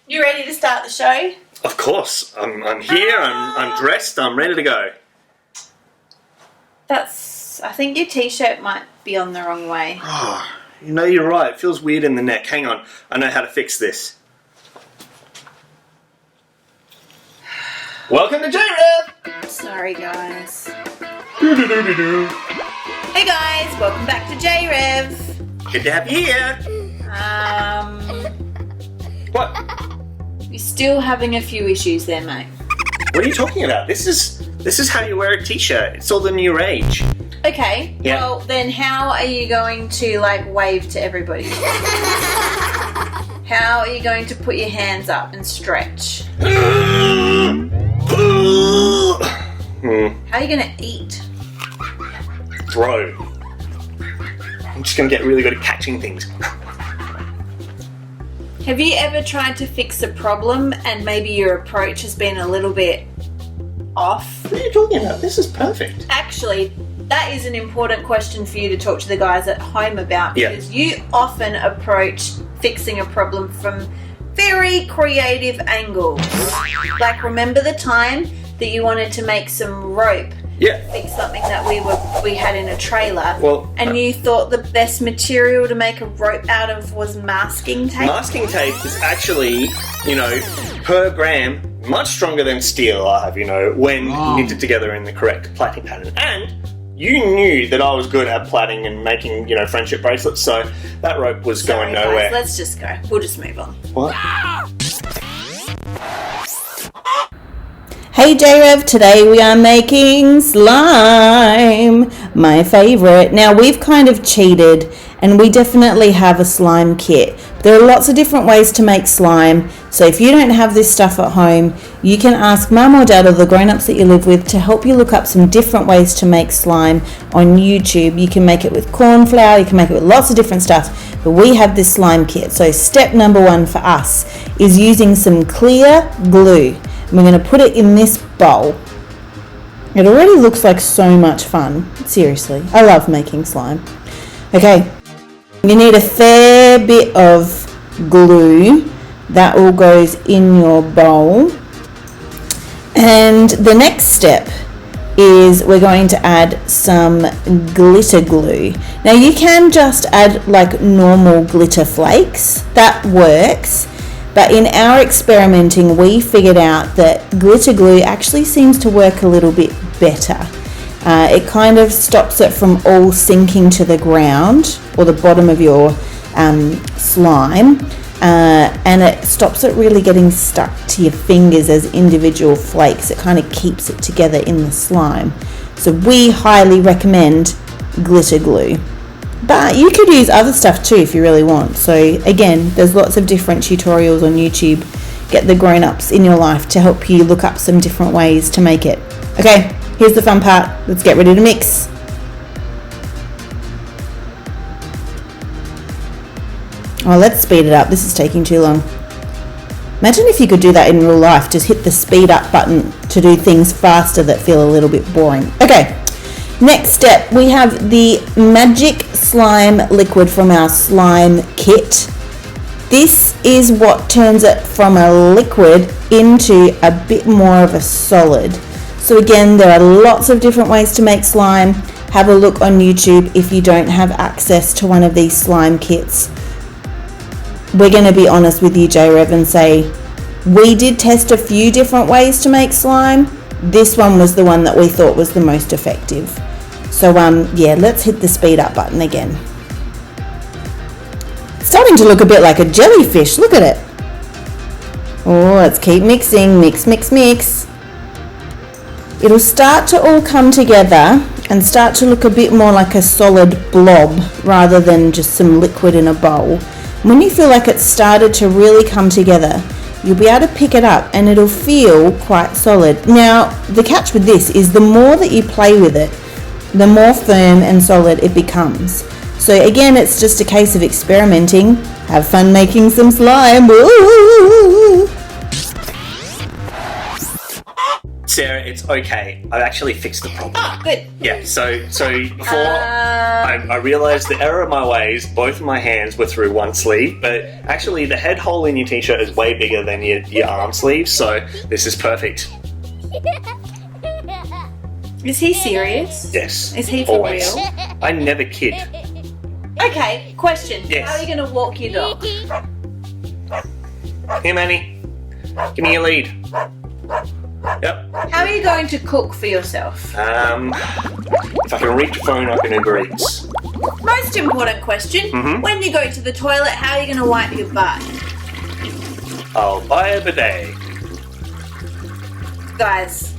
You ready to start the show? Of course. I'm here, I'm dressed, I'm ready to go. I think your t-shirt might be on the wrong way. Oh, you know, you're right. It feels weird in the neck. Hang on. I know how to fix this. Welcome to JRev! Sorry, guys. Do-do-do-do-do. Hey, guys. Welcome back to JRev. Good to have you here. What? You're still having a few issues there, mate. What are you talking about? This is how you wear a t-shirt. It's all the new rage. Okay. Yeah. Well, then how are you going to, wave to everybody? How are you going to put your hands up and stretch? How are you going to eat? Throw. I'm just going to get really good at catching things. Have you ever tried to fix a problem and maybe your approach has been a little bit off? What are you talking about? This is perfect. Actually, that is an important question for you to talk to the guys at home about, because you often approach fixing a problem from very creative angles. Like, remember the time that you wanted to make some rope? Fix something that we had in a trailer. And you thought the best material to make a rope out of was masking tape? Masking tape is actually, per gram, much stronger than steel, when knitted together in the correct plaiting pattern. And you knew that I was good at plaiting and making, friendship bracelets, so that rope was going nowhere. Guys, let's just go. We'll just move on. What? Hey JRev, today we are making slime, my favourite. Now we've kind of cheated and we definitely have a slime kit. There are lots of different ways to make slime, so if you don't have this stuff at home, you can ask mum or dad or the grown-ups that you live with to help you look up some different ways to make slime on YouTube. You can make it with corn flour, you can make it with lots of different stuff, but we have this slime kit. So step number 1 for us is using some clear glue. We're going to put it in this bowl. It already looks like so much fun. Seriously, I love making slime. Okay, you need a fair bit of glue. That all goes in your bowl. And the next step is we're going to add some glitter glue. Now you can just add like normal glitter flakes. That works. But in our experimenting, we figured out that glitter glue actually seems to work a little bit better. It kind of stops it from all sinking to the ground or the bottom of your slime, and it stops it really getting stuck to your fingers as individual flakes. It kind of keeps it together in the slime. So we highly recommend glitter glue. But you could use other stuff too if you really want. So again, there's lots of different tutorials on YouTube. Get the grown-ups in your life to help you look up some different ways to make it. Okay, here's the fun part. Let's get ready to mix. Oh, let's speed it up. This is taking too long. Imagine if you could do that in real life. Just hit the speed up button to do things faster that feel a little bit boring. Okay. Next step, we have the magic slime liquid from our slime kit. This is what turns it from a liquid into a bit more of a solid. So again, there are lots of different ways to make slime. Have a look on YouTube if you don't have access to one of these slime kits. We're going to be honest with you, JRev, and say we did test a few different ways to make slime. This one was the one that we thought was the most effective. So let's hit the speed up button again. It's starting to look a bit like a jellyfish. Look at it. Oh, let's keep mixing. Mix, mix, mix. It'll start to all come together and start to look a bit more like a solid blob rather than just some liquid in a bowl. When you feel like it's started to really come together, you'll be able to pick it up and it'll feel quite solid. Now, the catch with this is the more that you play with it, the more firm and solid it becomes. So again, it's just a case of experimenting. Have fun making some slime. Woo! Sarah, it's okay. I actually fixed the problem. Oh, good. Yeah, so before I realised the error of my ways, both of my hands were through one sleeve, but actually the head hole in your t-shirt is way bigger than your arm sleeve, so this is perfect. Is he serious? Yes. Is he for always. real? I never kid. Okay, question. Yes. How are you going to walk your dog? Here, Manny. Give me your lead. Yep. How are you going to cook for yourself? If I can reach a phone, I can Uber Eats. Most important question. Mhm. When you go to the toilet, how are you going to wipe your butt? I'll buy a bidet. Guys,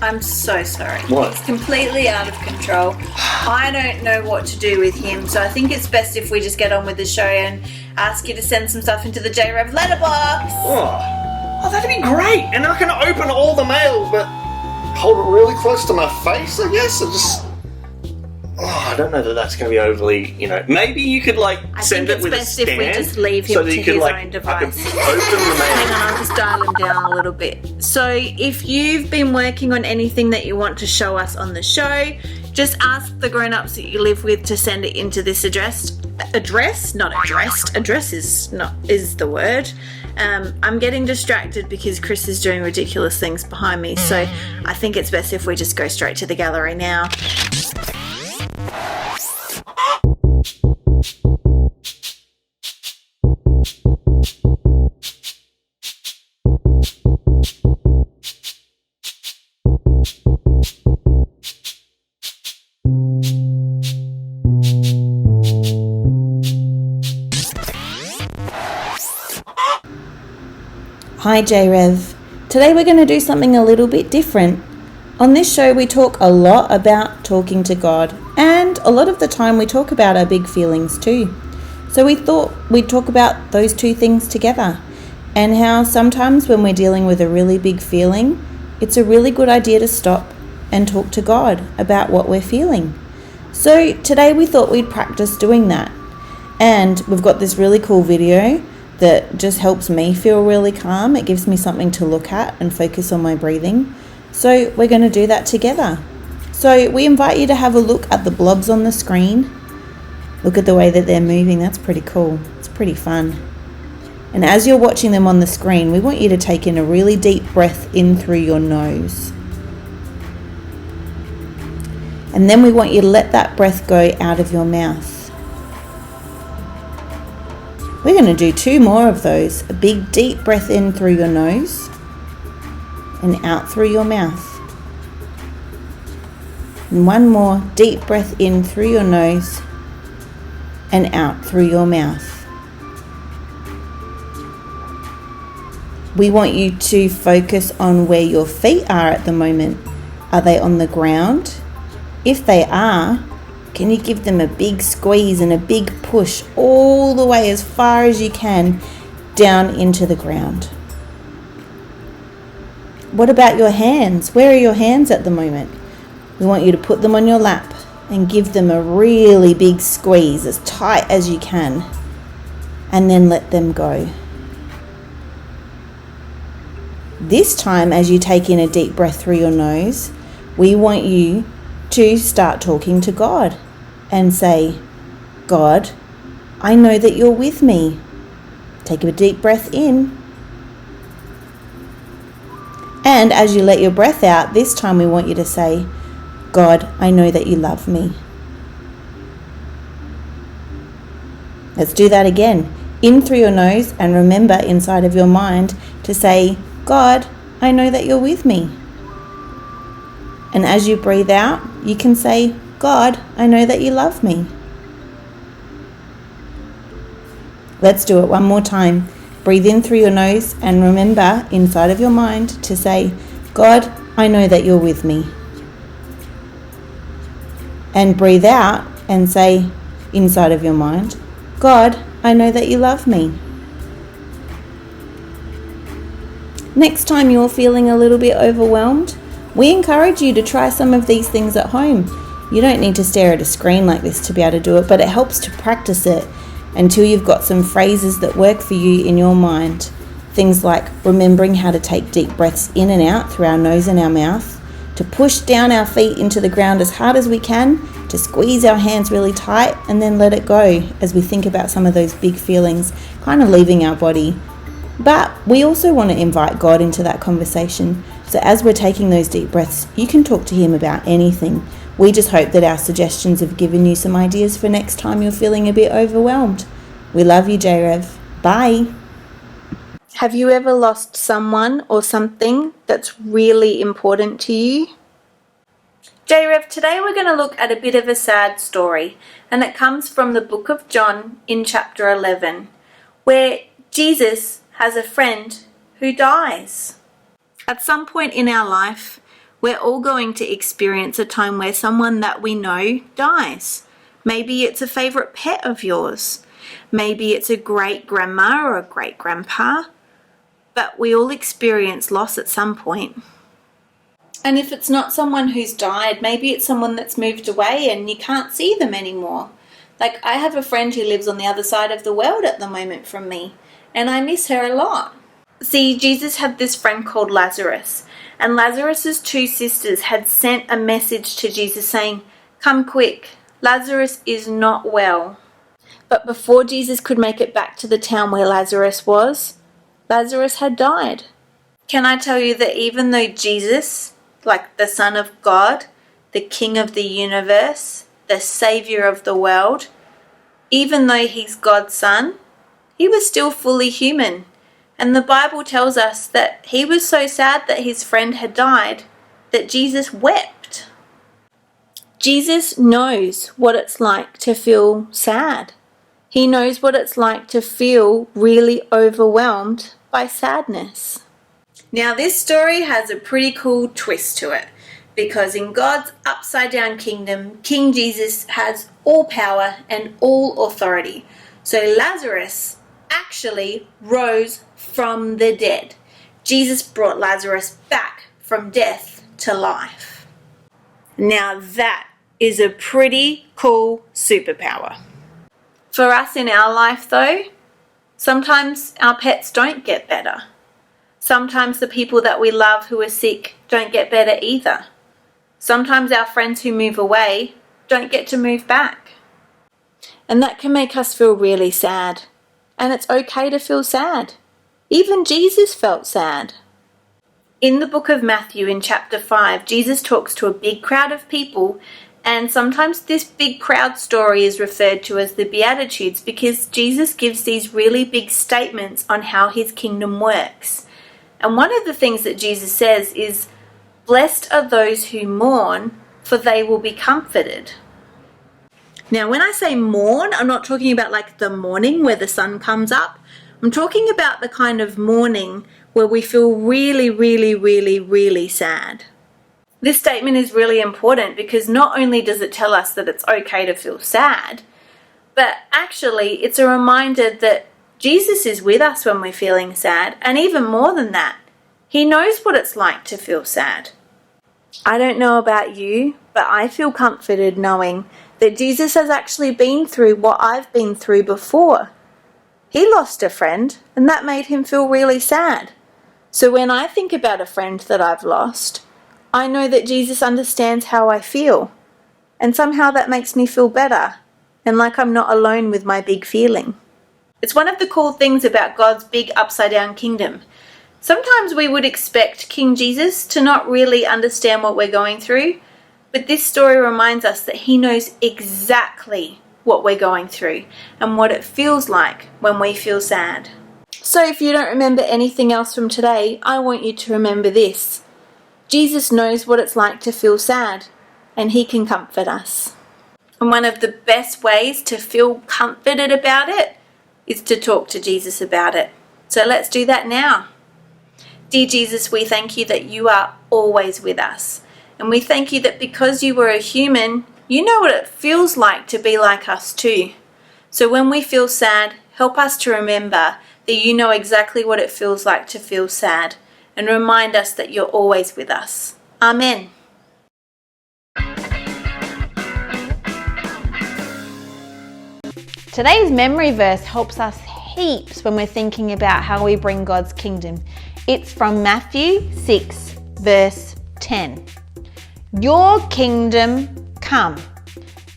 I'm so sorry. What? He's completely out of control. I don't know what to do with him, so I think it's best if we just get on with the show and ask you to send some stuff into the JRev letterbox. Oh, that'd be great. And I can open all the mail, but hold it really close to my face, I guess. I don't know that that's going to be overly, maybe you could send it with a stand. I think it's best if we just leave him so to that you could, his own I could devices. open the mail. Hang on, I'll just dial him down a little bit. So if you've been working on anything that you want to show us on the show, just ask the grown-ups that you live with to send it into this address, not addressed. Address is the word. I'm getting distracted because Chris is doing ridiculous things behind me, so I think it's best if we just go straight to the gallery now. Hi JRev. Today we're going to do something a little bit different. On this show we talk a lot about talking to God, and a lot of the time we talk about our big feelings too. So we thought we'd talk about those two things together, and how sometimes when we're dealing with a really big feeling, it's a really good idea to stop and talk to God about what we're feeling. So today we thought we'd practice doing that, and we've got this really cool video that just helps me feel really calm. It gives me something to look at and focus on my breathing. So we're going to do that together. So we invite you to have a look at the blobs on the screen. Look at the way that they're moving. That's pretty cool. It's pretty fun. And as you're watching them on the screen, we want you to take in a really deep breath in through your nose. And then we want you to let that breath go out of your mouth. We're going to do 2 more of those. A big deep breath in through your nose and out through your mouth. And 1 more deep breath in through your nose and out through your mouth. We want you to focus on where your feet are at the moment. Are they on the ground? If they are, can you give them a big squeeze and a big push all the way as far as you can down into the ground? What about your hands? Where are your hands at the moment? We want you to put them on your lap and give them a really big squeeze as tight as you can, and then let them go. This time, as you take in a deep breath through your nose, we want you to start talking to God and say, God, I know that you're with me. Take a deep breath in. And as you let your breath out, this time we want you to say, God, I know that you love me. Let's do that again. In through your nose, and remember inside of your mind to say, God, I know that you're with me. And as you breathe out, you can say, God, I know that you love me. Let's do it one more time. Breathe in through your nose and remember inside of your mind to say, God, I know that you're with me. And breathe out and say inside of your mind, God, I know that you love me. Next time you're feeling a little bit overwhelmed, we encourage you to try some of these things at home. You don't need to stare at a screen like this to be able to do it, but it helps to practice it until you've got some phrases that work for you in your mind. Things like remembering how to take deep breaths in and out through our nose and our mouth, to push down our feet into the ground as hard as we can, to squeeze our hands really tight and then let it go as we think about some of those big feelings kind of leaving our body. But we also want to invite God into that conversation. So as we're taking those deep breaths, you can talk to him about anything. We just hope that our suggestions have given you some ideas for next time you're feeling a bit overwhelmed. We love you, JRev. Bye. Have you ever lost someone or something that's really important to you? JRev, today we're going to look at a bit of a sad story, and it comes from the book of John in chapter 11, where Jesus has a friend who dies. At some point in our life, we're all going to experience a time where someone that we know dies. Maybe it's a favourite pet of yours. Maybe it's a great-grandma or a great-grandpa. But we all experience loss at some point. And if it's not someone who's died, maybe it's someone that's moved away and you can't see them anymore. Like, I have a friend who lives on the other side of the world at the moment from me, and I miss her a lot. See, Jesus had this friend called Lazarus, and Lazarus's two sisters had sent a message to Jesus saying, "Come quick, Lazarus is not well." But before Jesus could make it back to the town where Lazarus was, Lazarus had died. Can I tell you that even though Jesus, like the Son of God, the King of the universe, the Saviour of the world, even though he's God's Son, he was still fully human. And the Bible tells us that he was so sad that his friend had died that Jesus wept. Jesus knows what it's like to feel sad. He knows what it's like to feel really overwhelmed by sadness. Now, this story has a pretty cool twist to it, because in God's upside down kingdom, King Jesus has all power and all authority. So Lazarus actually rose from the dead. Jesus brought Lazarus back from death to life. Now that is a pretty cool superpower. For us in our life though, sometimes our pets don't get better. Sometimes the people that we love who are sick don't get better either. Sometimes our friends who move away don't get to move back. And that can make us feel really sad. And it's okay to feel sad. Even Jesus felt sad. In the book of Matthew in chapter 5, Jesus talks to a big crowd of people, and sometimes this big crowd story is referred to as the Beatitudes because Jesus gives these really big statements on how his kingdom works. And one of the things that Jesus says is, "Blessed are those who mourn, for they will be comforted." Now, when I say mourn, I'm not talking about like the morning where the sun comes up. I'm talking about the kind of mourning where we feel really, really, really, really sad. This statement is really important because not only does it tell us that it's okay to feel sad, but actually it's a reminder that Jesus is with us when we're feeling sad, and even more than that, he knows what it's like to feel sad. I don't know about you, but I feel comforted knowing that Jesus has actually been through what I've been through before. He lost a friend, and that made him feel really sad. So when I think about a friend that I've lost, I know that Jesus understands how I feel, and somehow that makes me feel better, and like I'm not alone with my big feeling. It's one of the cool things about God's big upside-down kingdom. Sometimes we would expect King Jesus to not really understand what we're going through, but this story reminds us that he knows exactly what we're going through and what it feels like when we feel sad. So if you don't remember anything else from today, I want you to remember this. Jesus knows what it's like to feel sad, and he can comfort us. And one of the best ways to feel comforted about it is to talk to Jesus about it. So let's do that now. Dear Jesus, we thank you that you are always with us. And we thank you that because you were a human, you know what it feels like to be like us too. So when we feel sad, help us to remember that you know exactly what it feels like to feel sad, and remind us that you're always with us. Amen. Today's memory verse helps us heaps when we're thinking about how we bring God's kingdom. It's from Matthew 6, verse 10. Your kingdom come.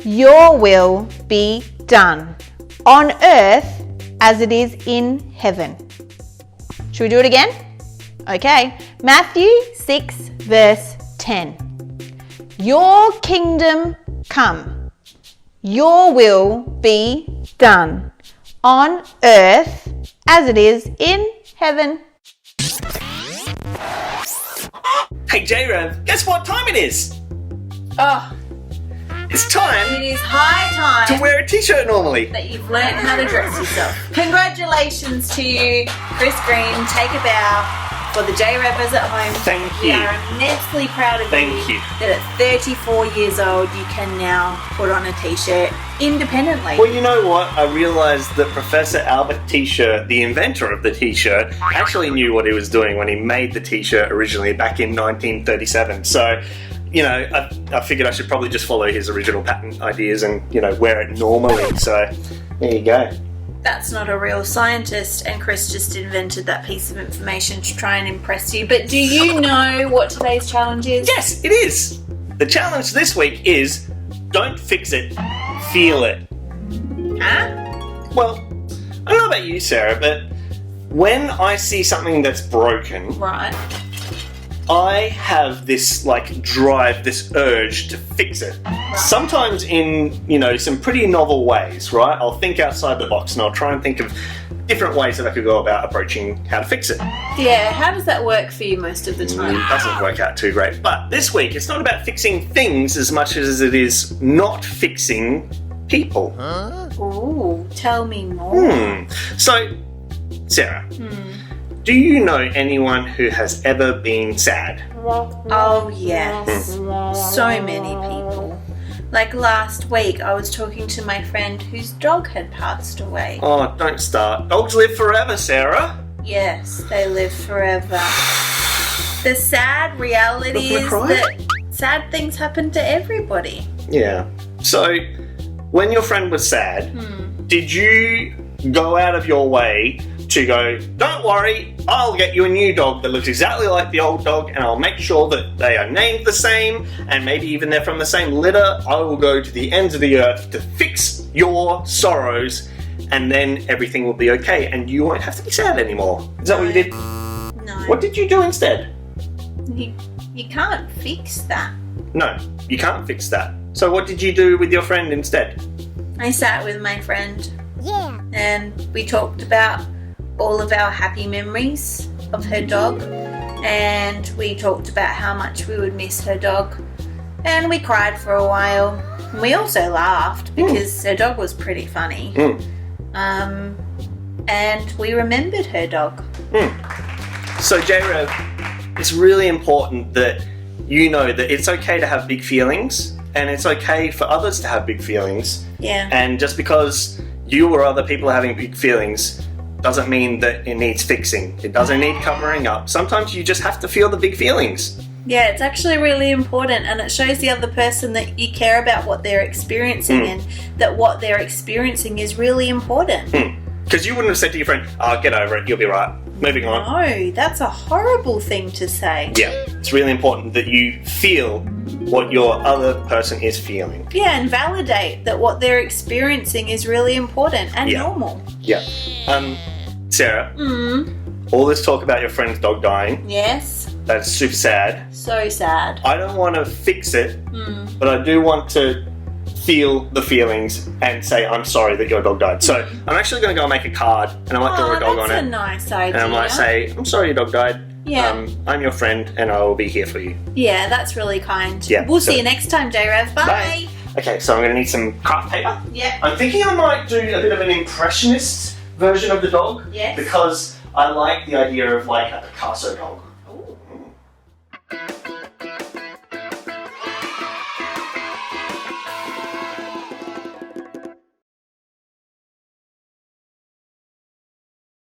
Your will be done on earth as it is in heaven. Should we do it again? Okay. Matthew 6, verse 10. Your kingdom come. Your will be done on earth as it is in heaven. Hey JRev, guess what time it is? Oh, It's time it is high time to wear a t-shirt normally. that you've learned how to dress yourself. Congratulations to you, Chris Green. Take a bow for the JRevers at home. Thank We you. are immensely proud of Thank you. that at 34 years old you can now put on a t-shirt independently. Well, you know what? I realised that Professor Albert T-shirt, the inventor of the t-shirt, actually knew what he was doing when he made the t-shirt originally back in 1937. So, you know, I figured I should probably just follow his original patent ideas and, you know, wear it normally. So, there you go. That's not a real scientist, and Chris just invented that piece of information to try and impress you. But do you know what today's challenge is? Yes, it is. The challenge this week is don't fix it, feel it. Huh? Well, I don't know about you, Sarah, but when I see something that's broken, Right. I have this drive, this urge to fix it. Sometimes in, you know, some pretty novel ways, right? I'll think outside the box and I'll try and think of different ways that I could go about approaching how to fix it. Yeah, how does that work for you most of the time? It doesn't work out too great. But this week, it's not about fixing things as much as it is not fixing people. Ooh, tell me more. So, Sarah, do you know anyone who has ever been sad? Oh, yes. So many people. Like last week, I was talking to my friend whose dog had passed away. Oh, don't start. Dogs live forever, Sarah. Yes, they live forever. The sad reality Not gonna is cry? that sad things happen to everybody. Yeah. So, when your friend was sad, did you go out of your way to go, don't worry, I'll get you a new dog that looks exactly like the old dog and I'll make sure that they are named the same and maybe even they're from the same litter. I will go to the ends of the earth to fix your sorrows and then everything will be okay and you won't have to be sad anymore. Is that what you did? No. What did you do instead? You can't fix that. No, you can't fix that. So what did you do with your friend instead? I sat with my friend. Yeah. And we talked about all of our happy memories of her dog. And we talked about how much we would miss her dog. And we cried for a while. And we also laughed because her dog was pretty funny. And we remembered her dog. So JRev, it's really important that you know that it's okay to have big feelings and it's okay for others to have big feelings. Yeah. And just because you or other people are having big feelings doesn't mean that it needs fixing. It doesn't need covering up. Sometimes you just have to feel the big feelings. Yeah, it's actually really important and it shows the other person that you care about what they're experiencing and that what they're experiencing is really important. Because you wouldn't have said to your friend, oh, get over it, you'll be right. Moving on. No, that's a horrible thing to say. Yeah, it's really important that you feel what your other person is feeling. Yeah, and validate that what they're experiencing is really important and normal. Yeah. Sarah, all this talk about your friend's dog dying, Yes, that's super sad. so sad. I don't want to fix it, but I do want to feel the feelings and say I'm sorry that your dog died. So I'm actually going to go and make a card and I might draw a dog on that's it. a nice idea. And I might say, I'm sorry your dog died. Yeah. I'm your friend and I will be here for you. Yeah, that's really kind. Yeah, We'll so- see you next time, JRev. Bye. Bye. Okay, so I'm going to need some craft paper. Yeah. I'm thinking I might do a bit of an impressionist version of the dog. Yes. Because I like the idea of like a Picasso dog.